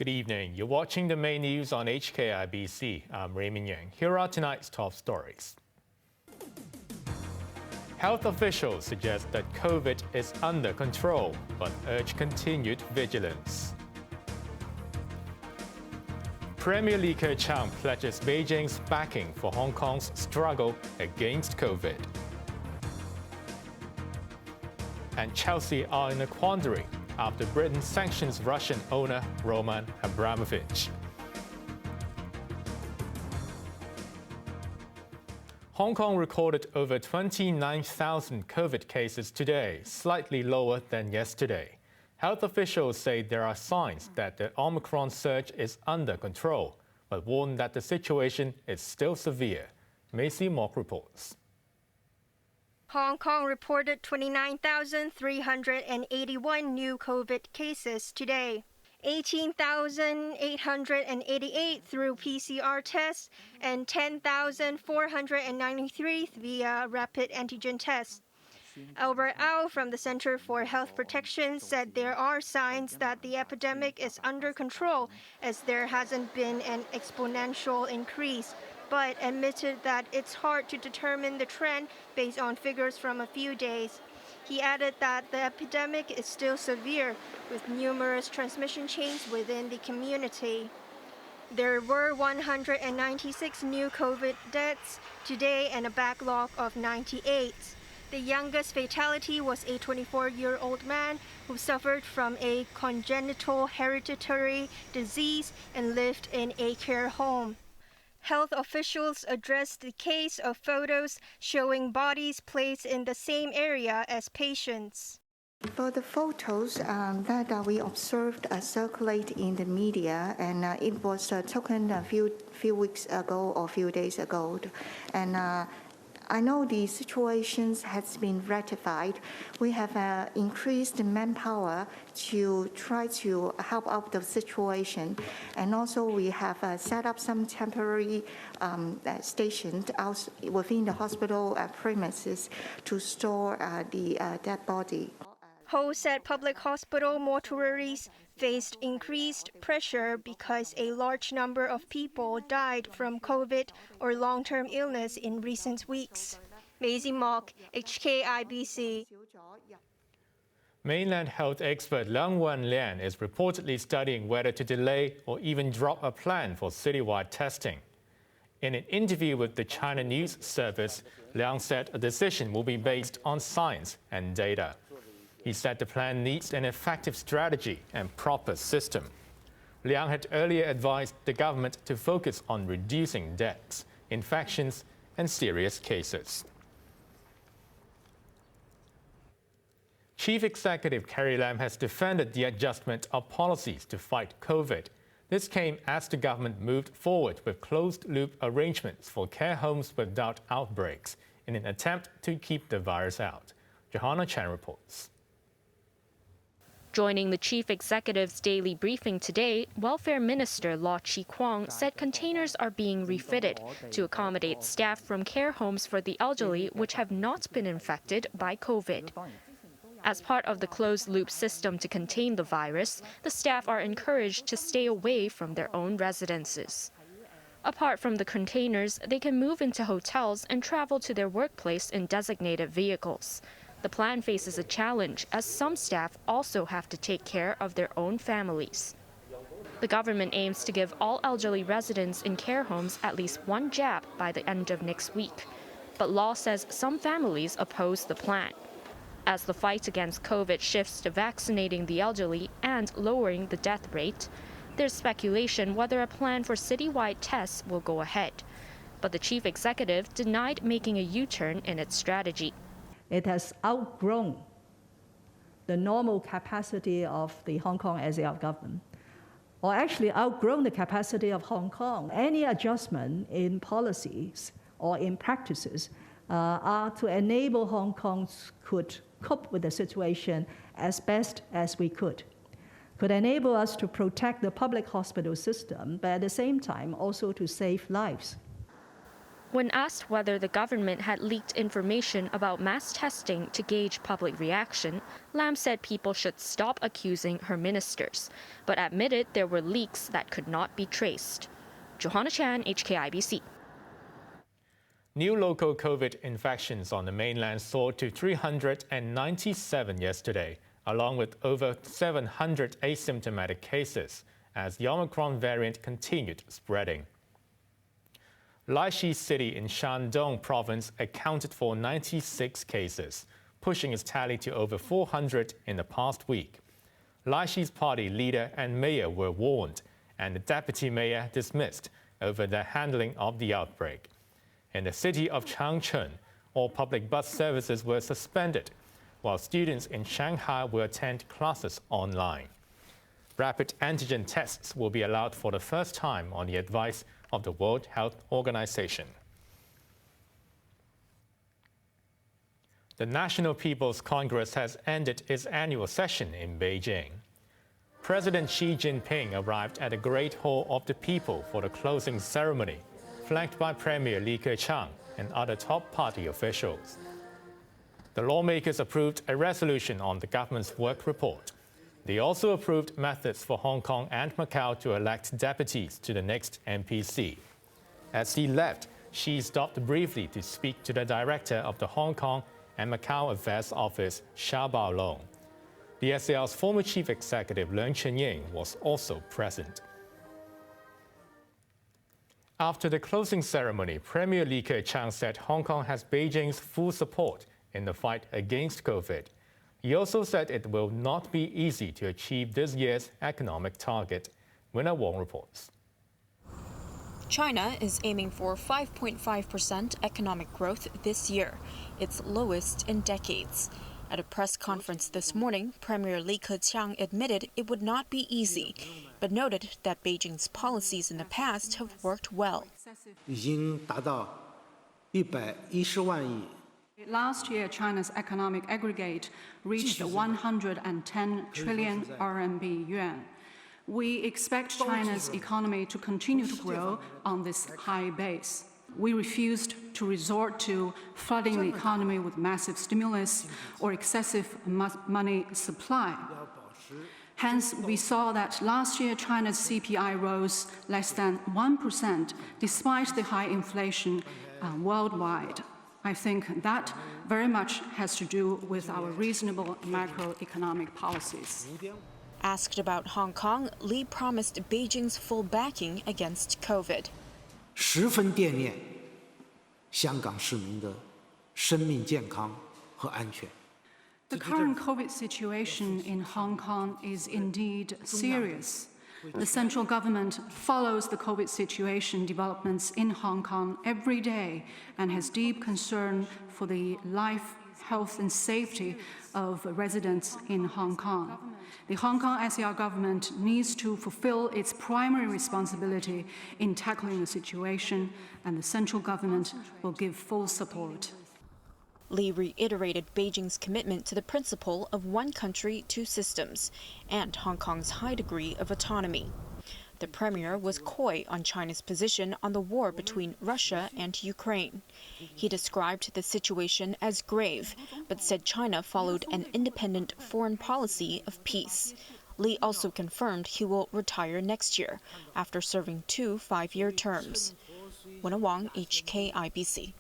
Good evening. You're watching the main news on HKIBC. I'm Raymond Yeung. Here are tonight's top stories. Health officials suggest that COVID is under control, but urge continued vigilance. Premier Li Keqiang pledges Beijing's backing for Hong Kong's struggle against COVID. And Chelsea are in a quandary after Britain sanctions Russian owner Roman Abramovich. Hong Kong recorded over 29,000 COVID cases today, slightly lower than yesterday. Health officials say there are signs that the Omicron surge is under control, but warn that the situation is still severe. Macy Mock reports. Hong Kong reported 29,381 new COVID cases today. 18,888 through PCR tests and 10,493 via rapid antigen tests. Albert Au from the Center for Health Protection said there are signs that the epidemic is under control as there hasn't been an exponential increase, but admitted that it's hard to determine the trend based on figures from a few days. He added that the epidemic is still severe, with numerous transmission chains within the community. There were 196 new COVID deaths today and a backlog of 98. The youngest fatality was a 24-year-old man who suffered from a congenital hereditary disease and lived in a care home. Health officials addressed the case of photos showing bodies placed in the same area as patients. For the photos that we observed circulate in the media, and it was taken a few weeks ago or few days ago, and I know the situation has been rectified. We have increased manpower to try to help out the situation. And also we have set up some temporary stations out within the hospital premises to store the dead body. Ho said public hospital mortuaries faced increased pressure because a large number of people died from COVID or long-term illness in recent weeks. Maisie Mock, HKIBC. Mainland health expert Leung Lian is reportedly studying whether to delay or even drop a plan for citywide testing. In an interview with the China News Service, Leung said a decision will be based on science and data. He said the plan needs an effective strategy and proper system. Liang had earlier advised the government to focus on reducing deaths, infections, and serious cases. Chief Executive Carrie Lam has defended the adjustment of policies to fight COVID. This came as the government moved forward with closed-loop arrangements for care homes without outbreaks in an attempt to keep the virus out. Johanna Chan reports. Joining the chief executive's daily briefing today, Welfare Minister Li Keqiang said containers are being refitted to accommodate staff from care homes for the elderly which have not been infected by COVID. As part of the closed-loop system to contain the virus, the staff are encouraged to stay away from their own residences. Apart from the containers, they can move into hotels and travel to their workplace in designated vehicles. The plan faces a challenge as some staff also have to take care of their own families. The government aims to give all elderly residents in care homes at least one jab by the end of next week. But law says some families oppose the plan. As the fight against COVID shifts to vaccinating the elderly and lowering the death rate, there's speculation whether a plan for citywide tests will go ahead. But the chief executive denied making a U-turn in its strategy. It has outgrown the normal capacity of the Hong Kong SAR government, or actually outgrown the capacity of Hong Kong. Any adjustment in policies or in practices are to enable Hong Kong could cope with the situation as best as we could enable us to protect the public hospital system, but at the same time also to save lives. When asked whether the government had leaked information about mass testing to gauge public reaction, Lam said people should stop accusing her ministers, but admitted there were leaks that could not be traced. Johanna Chan, HKIBC. New local COVID infections on the mainland soared to 397 yesterday, along with over 700 asymptomatic cases, as the Omicron variant continued spreading. Li City in Shandong province accounted for 96 cases, pushing its tally to over 400 in the past week. Li's party leader and mayor were warned, and the deputy mayor dismissed over the handling of the outbreak. In the city of Changchun, all public bus services were suspended, while students in Shanghai will attend classes online. Rapid antigen tests will be allowed for the first time on the advice of the World Health Organization. The National People's Congress has ended its annual session in Beijing. President Xi Jinping arrived at the Great Hall of the People for the closing ceremony, flanked by Premier Li Keqiang and other top party officials. The lawmakers approved a resolution on the government's work report. They also approved methods for Hong Kong and Macau to elect deputies to the next MPC. As he left, Xi stopped briefly to speak to the director of the Hong Kong and Macau Affairs Office, Xia Baolong. The SAR's former chief executive, Leung Chenying, was also present. After the closing ceremony, Premier Li Keqiang said Hong Kong has Beijing's full support in the fight against COVID. He also said it will not be easy to achieve this year's economic target. Winner Wong reports. China is aiming for 5.5% economic growth this year, its lowest in decades. At a press conference this morning, Premier Li Keqiang admitted it would not be easy, but noted that Beijing's policies in the past have worked well. Last year, China's economic aggregate reached 110 trillion RMB yuan. We expect China's economy to continue to grow on this high base. We refused to resort to flooding the economy with massive stimulus or excessive money supply. Hence, we saw that last year China's CPI rose less than 1% despite the high inflation worldwide. I think that very much has to do with our reasonable macroeconomic policies. Asked about Hong Kong, Li promised Beijing's full backing against COVID. 十分惦念香港市民的生命健康和安全。 The current COVID situation in Hong Kong is indeed serious. The central government follows the COVID situation developments in Hong Kong every day and has deep concern for the life, health and safety of residents in Hong Kong. The Hong Kong SAR government needs to fulfill its primary responsibility in tackling the situation, and the central government will give full support. Li reiterated Beijing's commitment to the principle of one country, two systems, and Hong Kong's high degree of autonomy. The premier was coy on China's position on the war between Russia and Ukraine. He described the situation as grave, but said China followed an independent foreign policy of peace. Li also confirmed he will retire next year after serving 2 5-year terms. Winner Wang, HKIBC.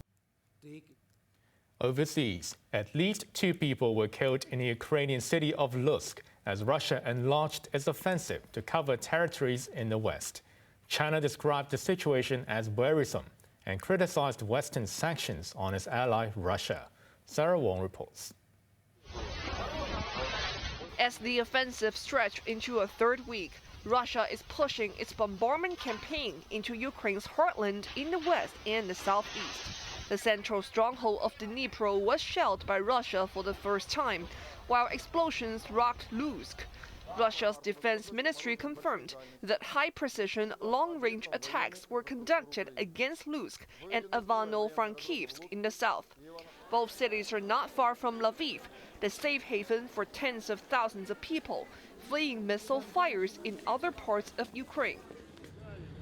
Overseas, at least 2 people were killed in the Ukrainian city of Lusk as Russia enlarged its offensive to cover territories in the west. China described the situation as worrisome and criticized Western sanctions on its ally Russia. Sarah Wong reports. As the offensive stretched into a 3rd week, Russia is pushing its bombardment campaign into Ukraine's heartland in the west and the southeast. The central stronghold of Dnipro was shelled by Russia for the first time, while explosions rocked Lusk. Russia's defense ministry confirmed that high-precision, long-range attacks were conducted against Lusk and Ivano-Frankivsk in the south. Both cities are not far from Lviv, the safe haven for tens of thousands of people fleeing missile fires in other parts of Ukraine.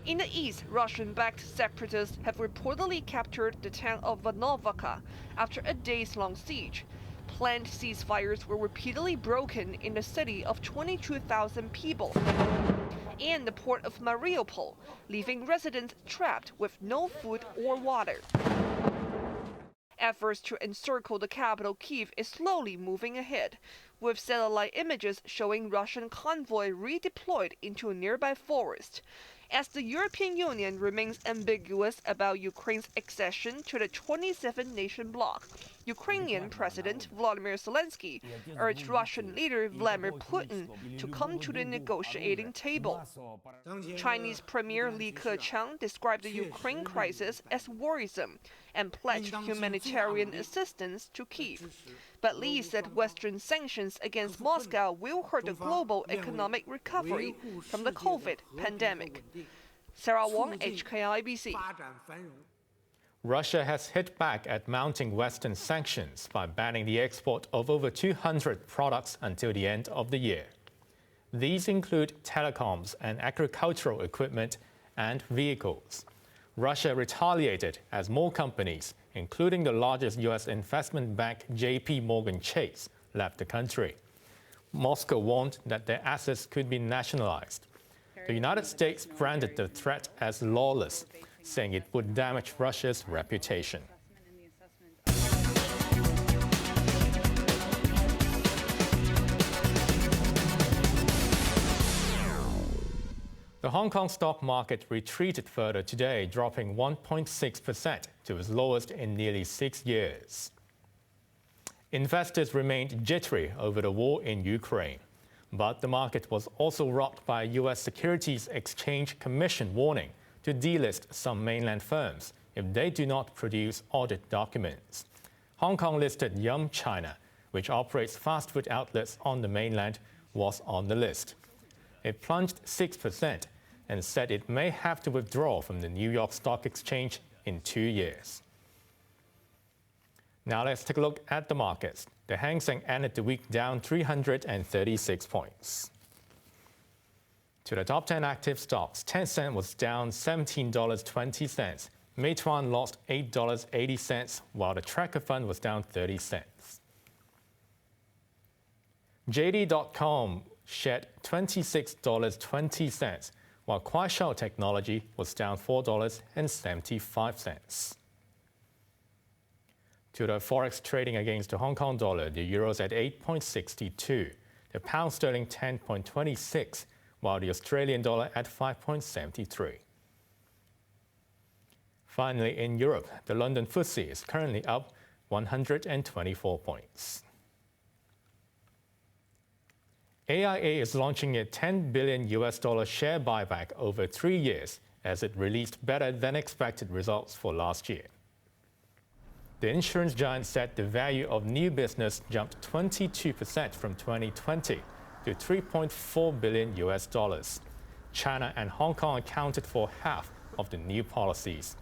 In the east, Russian-backed separatists have reportedly captured the town of Volnovakha after a days-long siege. Planned ceasefires were repeatedly broken in the city of 22,000 people and the port of Mariupol, leaving residents trapped with no food or water. Efforts to encircle the capital Kyiv is slowly moving ahead, with satellite images showing Russian convoy redeployed into a nearby forest. As the European Union remains ambiguous about Ukraine's accession to the 27-nation bloc, Ukrainian President Volodymyr Zelensky urged Russian leader Vladimir Putin to come to the negotiating table. Chinese Premier Li Keqiang described the Ukraine crisis as worrisome and pledged humanitarian assistance to Kyiv. But Li said Western sanctions against Moscow will hurt the global economic recovery from the COVID pandemic. Sarah Wong, HKIBC. Russia has hit back at mounting Western sanctions by banning the export of over 200 products until the end of the year. These include telecoms and agricultural equipment and vehicles. Russia retaliated as more companies, including the largest U.S. investment bank JP Morgan Chase, left the country. Moscow warned that their assets could be nationalized. The United States branded the threat as lawless, saying it would damage Russia's reputation. The Hong Kong stock market retreated further today, dropping 1.6% to its lowest in nearly 6 years. Investors remained jittery over the war in Ukraine, but the market was also rocked by a U.S. Securities Exchange Commission warning to delist some mainland firms if they do not produce audit documents. Hong Kong-listed Yeung China, which operates fast food outlets on the mainland, was on the list. It plunged 6% and said it may have to withdraw from the New York Stock Exchange in 2 years. Now let's take a look at the markets. The Hang Seng ended the week down 336 points. To the top 10 active stocks, Tencent was down $17.20. Meituan lost $8.80, while the Tracker Fund was down 30 cents. JD.com shed $26.20, while Kuaishou Technology was down $4.75. To the forex trading against the Hong Kong dollar, the euro's at 8.62, the pound sterling 10.26, while the Australian dollar at 5.73. Finally, in Europe, the London FTSE is currently up 124 points. AIA is launching a $10 billion share buyback over 3 years as it released better than expected results for last year. The insurance giant said the value of new business jumped 22% from 2020 to $3.4 billion. China and Hong Kong accounted for half of the new policies.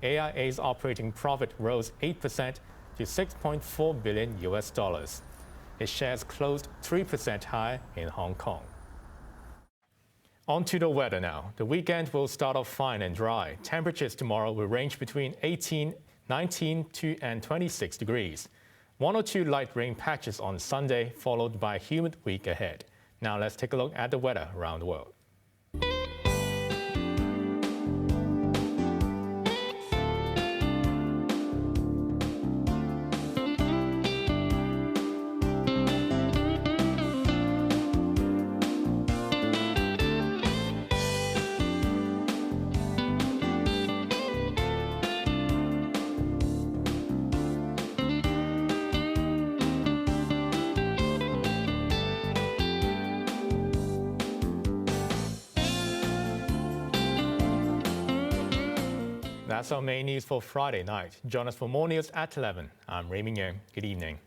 AIA's operating profit rose 8% to $6.4 billion. Its shares closed 3% higher in Hong Kong. On to the weather now. The weekend will start off fine and dry. Temperatures tomorrow will range between 19 and 26 degrees. 1 or 2 light rain patches on Sunday, followed by a humid week ahead. Now let's take a look at the weather around the world. That's our main news for Friday night. Join us for more news at 11. I'm Raymond Yeung. Good evening.